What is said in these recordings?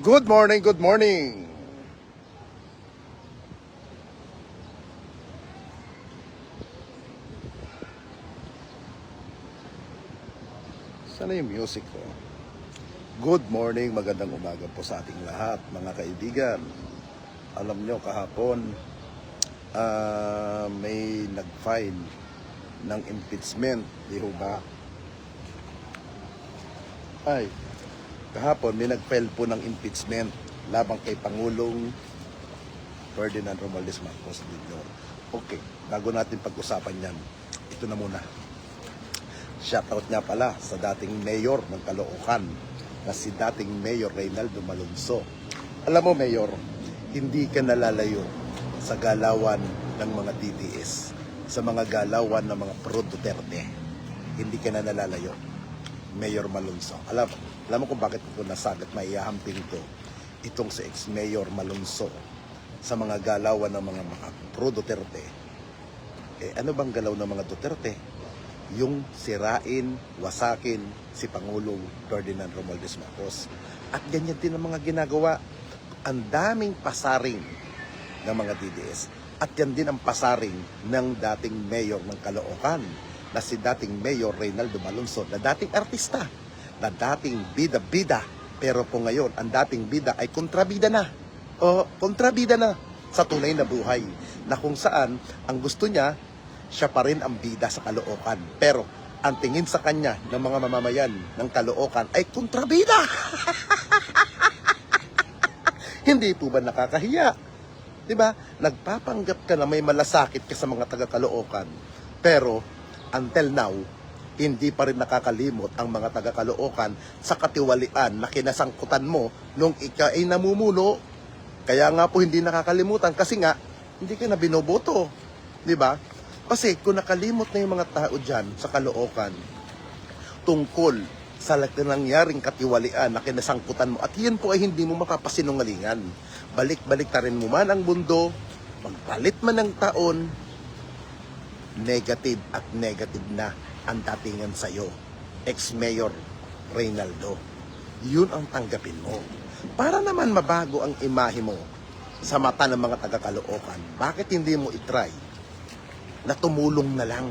Good morning, good morning. Sana yung music ko. Good morning, magandang umaga po sa ating lahat, mga kaibigan. Alam nyo, kahapon, may nag-file ng impeachment, di ho ba? Kahapon may nag-file po ng impeachment labang kay Pangulong Ferdinand Romualdez Marcos Jr. Okay, bago natin pag-usapan yan, ito na muna. Shoutout nga pala sa dating mayor ng Caloocan na si dating Mayor Reynaldo Malonzo. Alam mo, Mayor, hindi ka nalalayo sa galawan ng mga DDS, sa mga galawan ng mga pro Duterte. Hindi ka na nalalayo, Mayor Malonzo. Alam mo kung bakit ko nasagat maihahamping ko itong si ex-Mayor Malonzo sa mga galawan ng mga pro Duterte. Ano bang galaw ng mga Duterte? Yung sirain, wasakin si Pangulong Ferdinand Romualdez Marcos. At ganyan din ang mga ginagawa. Ang daming pasaring ng mga DDS. At yan din ang pasaring ng dating mayor ng Caloocan na si dating Mayor Reynaldo Malonzo, na dating artista, na dating bida-bida. Pero po ngayon, ang dating bida ay kontrabida na. O kontrabida na sa tunay na buhay. Na kung saan, ang gusto niya, siya pa rin ang bida sa Caloocan. Pero ang tingin sa kanya ng mga mamamayan ng Caloocan ay kontrabida. Hindi po ba nakakahiya? Diba? Nagpapanggap ka na may malasakit ka sa mga taga Caloocan. Pero until now, hindi pa rin nakakalimot ang mga taga Caloocan sa katiwalian na kinasangkutan mo nung ika ay namumuno. Kaya nga po hindi nakakalimutan kasi nga hindi ka na binoboto. Diba? Kasi kung nakalimot na yung mga tao dyan sa Caloocan tungkol sa nangyaring katiwalian na kinasangkutan mo, at yan po ay hindi mo makapasinungalingan. Balik-balik ta rin mo man ang mundo, magpalit man ng taon, negative at negative na ang datingan sa'yo, ex-Mayor Reynaldo. Yun ang tanggapin mo. Para naman mabago ang imahe mo sa mata ng mga taga-Caloocan, bakit hindi mo itry na tumulong na lang?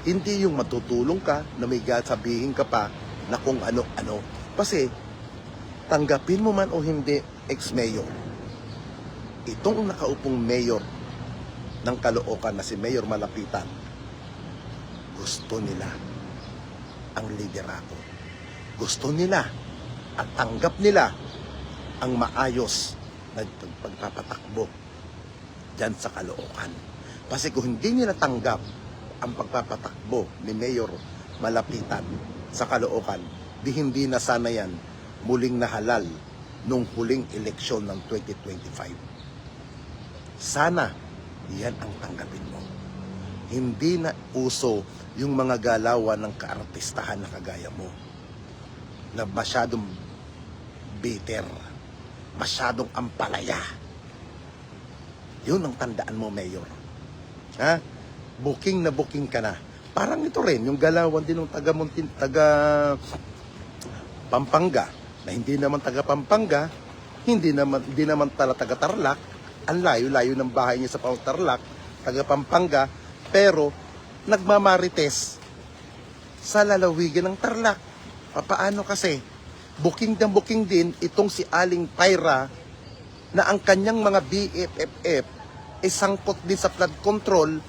Hindi yung matutulong ka na may sabihin ka pa na kung ano-ano. Kasi tanggapin mo man o hindi, ex-mayor, itong nakaupong mayor ng Caloocan na si Mayor Malapitan, gusto nila ang liderato. Gusto nila at tanggap nila ang maayos na pagpapatakbo dyan sa Caloocan. Kasi kung hindi nila tanggap ang pagpapatakbo ni Mayor Malapitan sa Caloocan, di hindi na sana yan muling nahalal nung huling eleksyon ng 2025. Sana yan ang tanggapin mo. Hindi na uso yung mga galawan ng kaartistahan na kagaya mo, na masyadong bitter, masyadong ampalaya. Yun ang tandaan mo, Mayor. Ha? Booking na booking ka na. Parang ito rin, yung galawan din ng taga Pampanga, na hindi naman taga Pampanga, hindi naman taga Tarlac. Ang layo-layo ng bahay niya sa Tarlac, taga Pampanga, pero nagmamarites sa lalawigan ng Tarlac. Paano kasi? Booking na booking din itong si Aling Pyra, na ang kanyang mga BFFF isangkot din sa flood control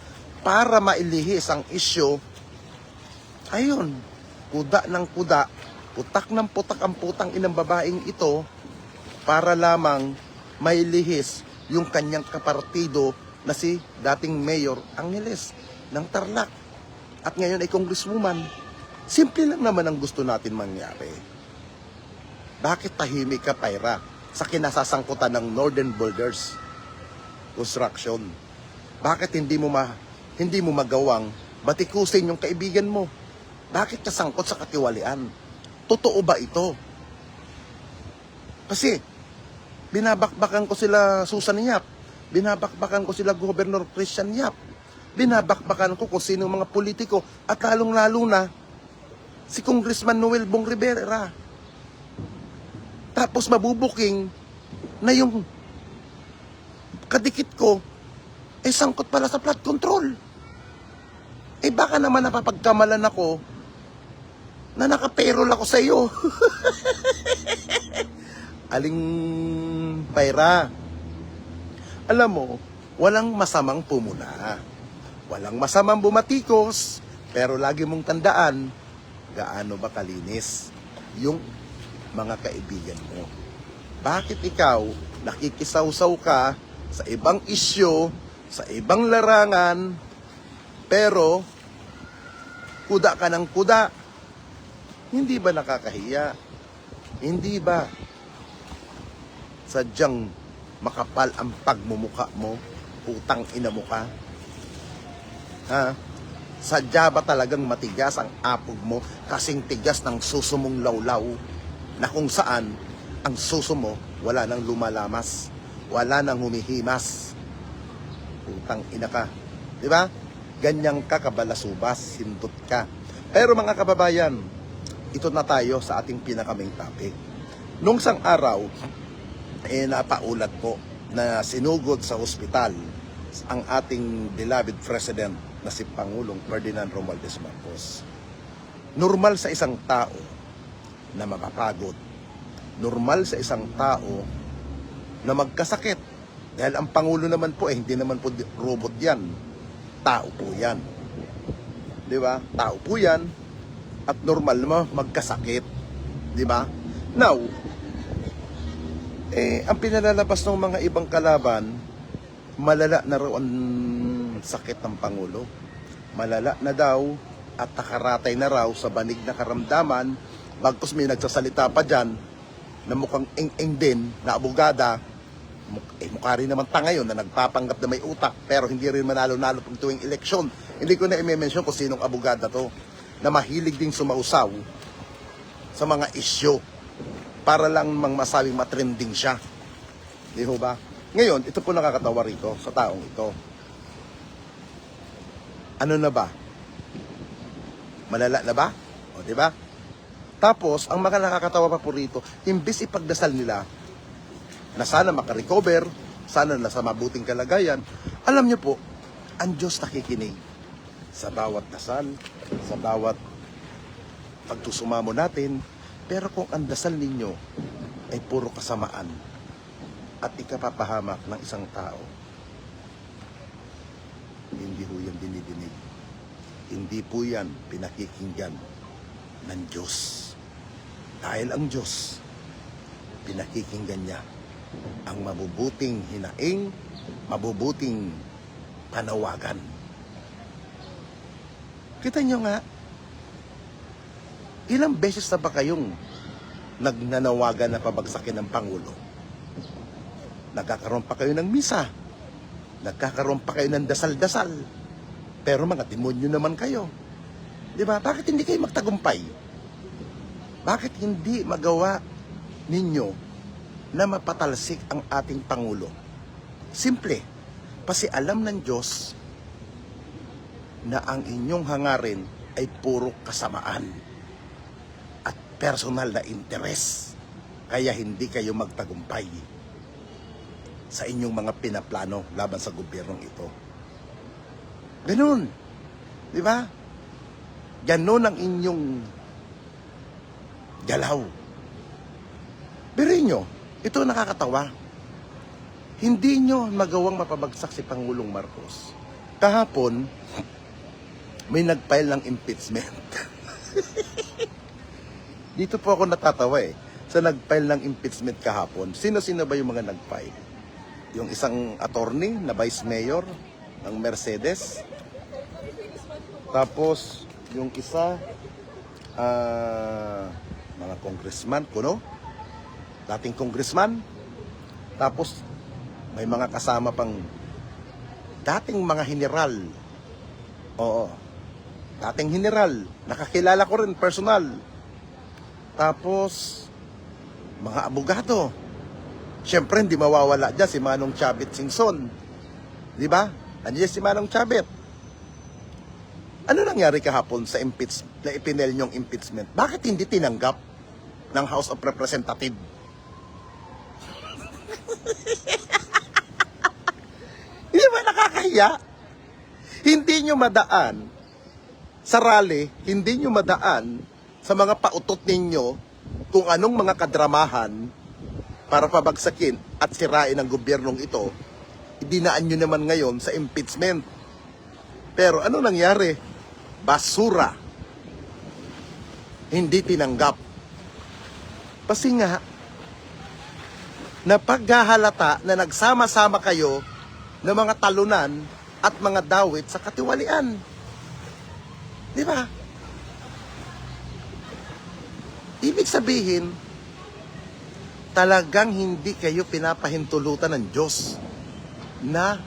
para mailihis ang isyo. Ayun, kuda ng kuda, putak ng putak ang putang inang babaeng ito para lamang mailihis yung kanyang kapartido na si dating Mayor Angeles ng Tarlac. At ngayon ay congresswoman. Simple lang naman ang gusto natin mangyari. Bakit tahimik ka, Pyra, sa kinasasangkutan ng Northern Builders Construction? Bakit hindi mo magawang batikusin yung kaibigan mo? Bakit kasangkot sa katiwalian? Totoo ba ito? Kasi binabakbakan ko sila Susan Yap, binabakbakan ko sila Governor Christian Yap, binabakbakan ko kung sino mga politiko, at lalong-lalo na si Congressman Noel Bong Rivera. Tapos mabubuking na yung kadikit ko, sangkot pala sa flood control. Baka naman napapagkamalan ako na naka-payroll ako sa iyo. Aling Paira, alam mo, walang masamang pumuna. Walang masamang bumatikos, pero lagi mong tandaan, gaano ba kalinis yung mga kaibigan mo. Bakit ikaw nakikisawsaw ka sa ibang isyo, sa ibang larangan, pero kuda ka ng kuda? Hindi ba nakakahiya? Hindi ba sadyang makapal ang pagmumukha mo? Utang ina mo ka? Ha? Sadya ba talagang matigas ang apog mo kasing tigas ng suso mong lawlaw na kung saan ang suso mo wala nang lumalamas, wala nang humihimas? Utang ina ka. Di ba? Ganyang ka kabalasubas, hindot ka. Pero mga kababayan, ito na tayo sa ating pinaka-main topic. Nung sang araw, napaulat po na sinugod sa ospital ang ating beloved President na si Pangulong Ferdinand Romualdez Marcos. Normal sa isang tao na mapapagod. Normal sa isang tao na magkasakit. Dahil ang Pangulo naman po, hindi naman po robot yan. Tao po yan. Di ba? Tao po yan. At normal mo magkasakit. Di ba? Now, ang pinalalabas ng mga ibang kalaban, malala na raw ang sakit ng Pangulo. Malala na daw at nakaratay na raw sa banig na karamdaman. Bagkus may nagsasalita pa dyan na mukhang eng-eng din na abogada. Mukha rin naman tanga yun na nagpapanggap na may utak pero hindi rin manalo-nalo pag tuwing eleksyon. Hindi ko na i-mention kung sinong abogada to na mahilig ding sumausaw sa mga isyo para lang masabing matrending siya. Di ho ba? Ngayon, ito po nakakatawa rito sa taong ito. Ano na ba? Malala na ba? O, di ba? Tapos, ang mga nakakatawa pa po rito, imbis ipagdasal nila na sana makarecover, sana nasa mabuting kalagayan, alam nyo po, ang Diyos nakikinig sa bawat dasal, sa bawat pagtusumamo natin. Pero kung ang dasal ninyo ay puro kasamaan at ikapapahamak ng isang tao, hindi po yan dinidinig. Hindi po yan pinakikinggan ng Diyos. Dahil ang Diyos, pinakikinggan niya ang mabubuting hinaing, mabubuting panawagan. Kita nyo nga, ilang beses na ba kayong nagnanawagan na pabagsakin ng Pangulo? Nagkakaroon pa kayo ng misa. Nagkakaroon pa kayo ng dasal-dasal. Pero mga demonyo naman kayo. Di ba? Bakit hindi kayo magtagumpay? Bakit hindi magawa ninyo na mapatalsik ang ating Pangulo? Simple. Pasialam ng Diyos na ang inyong hangarin ay puro kasamaan at personal na interes. Kaya hindi kayo magtagumpay sa inyong mga pinaplano laban sa gobyernong ito. Ganun. Di ba? Ganun ang inyong galaw. Biruin nyo, ito nakakatawa. Hindi nyo magawang mapabagsak si Pangulong Marcos. Kahapon, may nag-file ng impeachment. Dito po ako natatawa sa nag-file ng impeachment kahapon. Sino-sino ba yung mga nag-file? Yung isang attorney na vice mayor ng Mercedes. Tapos, yung isa, mga congressman, kuno? Dating congressman. Tapos, may mga kasama pang dating mga general. Oo. Dating general. Nakakilala ko rin, personal. Tapos, mga abogado. Siyempre, hindi mawawala dyan si Manong Chavit Singson. Di ba? Andiyan si Manong Chavit. Ano nangyari kahapon sa impeachment, na ipinel niyong impeachment? Bakit hindi tinanggap ng House of Representatives? Hindi ba nakakahiya? Hindi nyo madaan sa rally, hindi nyo madaan sa mga pautot ninyo kung anong mga kadramahan para pabagsakin at sirain ang gobyernong ito. Idinaan nyo naman ngayon sa impeachment. Pero ano nangyari? Basura. Hindi tinanggap. Kasi nga, napaghahalata na nagsama-sama kayo ng mga talunan at mga dawit sa katiwalian. Di ba? Ibig sabihin, talagang hindi kayo pinapahintulutan ng Diyos na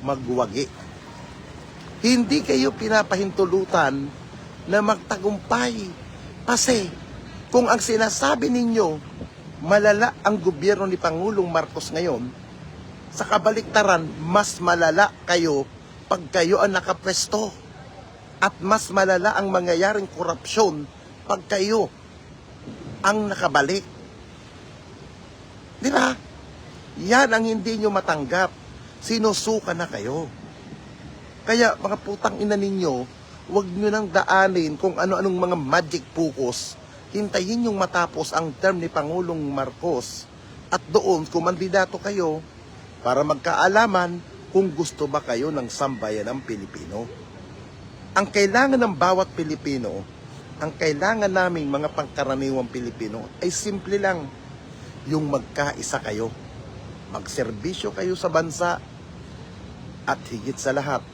magwagi. Hindi kayo pinapahintulutan na magtagumpay. Kasi kung ang sinasabi ninyo, malala ang gobyerno ni Pangulong Marcos ngayon, sa kabaliktaran, mas malala kayo pag kayo ang nakapwesto. At mas malala ang mangyayaring korupsyon pag kayo ang nakabalik. Di ba? Yan ang hindi nyo matanggap. Sinusuka na kayo. Kaya mga putang ina ninyo, huwag nyo nang daanin kung ano-anong mga magic pukos. Hintayin yung matapos ang term ni Pangulong Marcos. At doon, kumandidato kayo para magkaalaman kung gusto ba kayo ng sambayan ng Pilipino. Ang kailangan ng bawat Pilipino, ang kailangan naming mga pangkaraniwang Pilipino ay simple lang. Yung magkaisa kayo. Magserbisyo kayo sa bansa. At higit sa lahat,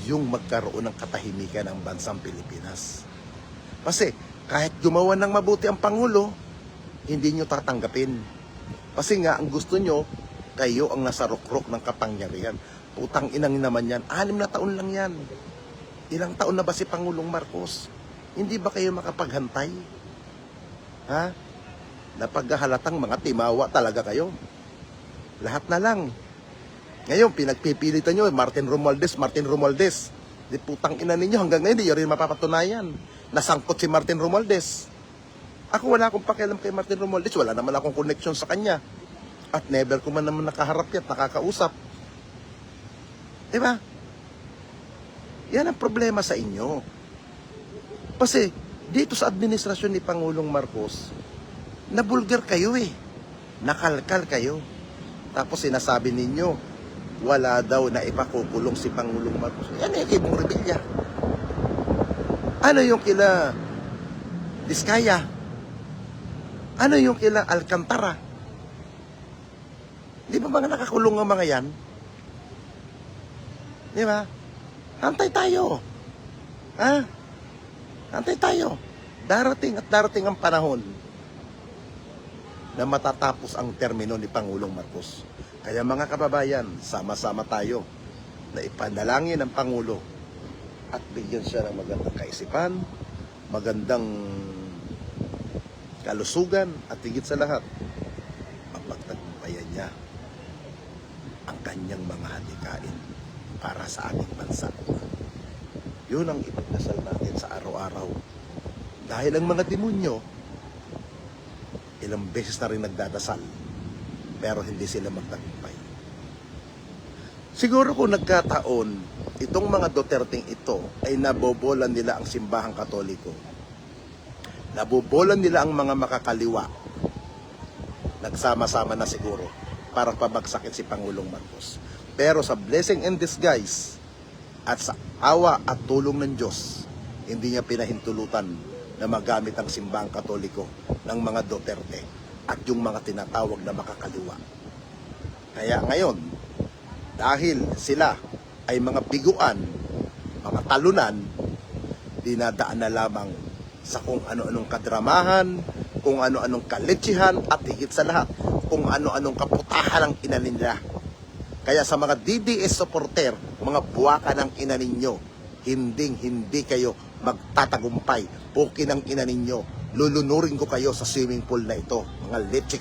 yung magkaroon ng katahimikan ng bansang Pilipinas. Kasi kahit gumawa ng mabuti ang Pangulo, hindi nyo tatanggapin. Kasi nga, ang gusto nyo, kayo ang nasa rukrok ng kapangyarihan. Putang inang naman yan. 6 na taon lang yan. Ilang taon na ba si Pangulong Marcos? Hindi ba kayo makapaghantay? Ha? Napaghahalatang mga timawa talaga kayo. Lahat na lang. Ngayon, pinagpipilitan nyo, Martin Romualdez. Di putang ina ninyo, hanggang ngayon, di rin mapapatunayan. Nasangkot si Martin Romualdez. Ako wala akong pakialam kay Martin Romualdez. Wala naman akong connection sa kanya. At never ko man naman nakaharap yan, nakakausap. Diba? Yan ang problema sa inyo. Kasi dito sa administrasyon ni Pangulong Marcos, nabulgar kayo eh. Nakalkal kayo. Tapos sinasabi ninyo, wala daw na ipakukulong si Pangulong Marcos. Yan eh, kay Bong Revilla. Ano yung kila Diskaya? Ano yung kila Alcantara? Di ba mga nakakulong ang mga yan? Di ba? Hantay tayo. Ha? Hantay tayo. Darating at darating ang panahon na matatapos ang termino ni Pangulong Marcos. Kaya mga kababayan, sama-sama tayo na ipanalangin ang Pangulo at bigyan siya ng magandang kaisipan, magandang kalusugan at higit sa lahat, mapagtagumpayan niya ang kanyang mga hadikain para sa ating bansa. Yun ang ipagdasal natin sa araw-araw. Dahil ang mga demonyo, ilang beses na rin nagdadasal, pero hindi sila magtagumpay. Siguro kung nagkataon, itong mga Duterteng ito ay nabobolan nila ang simbahang Katoliko. Nabobolan nila ang mga makakaliwa. Nagsama-sama na siguro para pabagsakin si Pangulong Marcos. Pero sa blessing in disguise at sa awa at tulong ng Diyos, hindi niya pinahintulutan na magamit ang simbahang Katoliko ng mga Duterte at yung mga tinatawag na makakaliwa. Kaya ngayon, dahil sila ay mga biguan, mga talunan, dinadaan na lamang sa kung ano-anong kadramahan, kung ano-anong kaletsihan, at higit sa lahat, kung ano-anong kaputahan ang ina nila. Kaya sa mga DDS supporter, mga buwaka ng ina ninyo, hindi kayo magtatagumpay. Pukin ang ina ninyo. Lulunurin ko kayo sa swimming pool na ito. Mga leche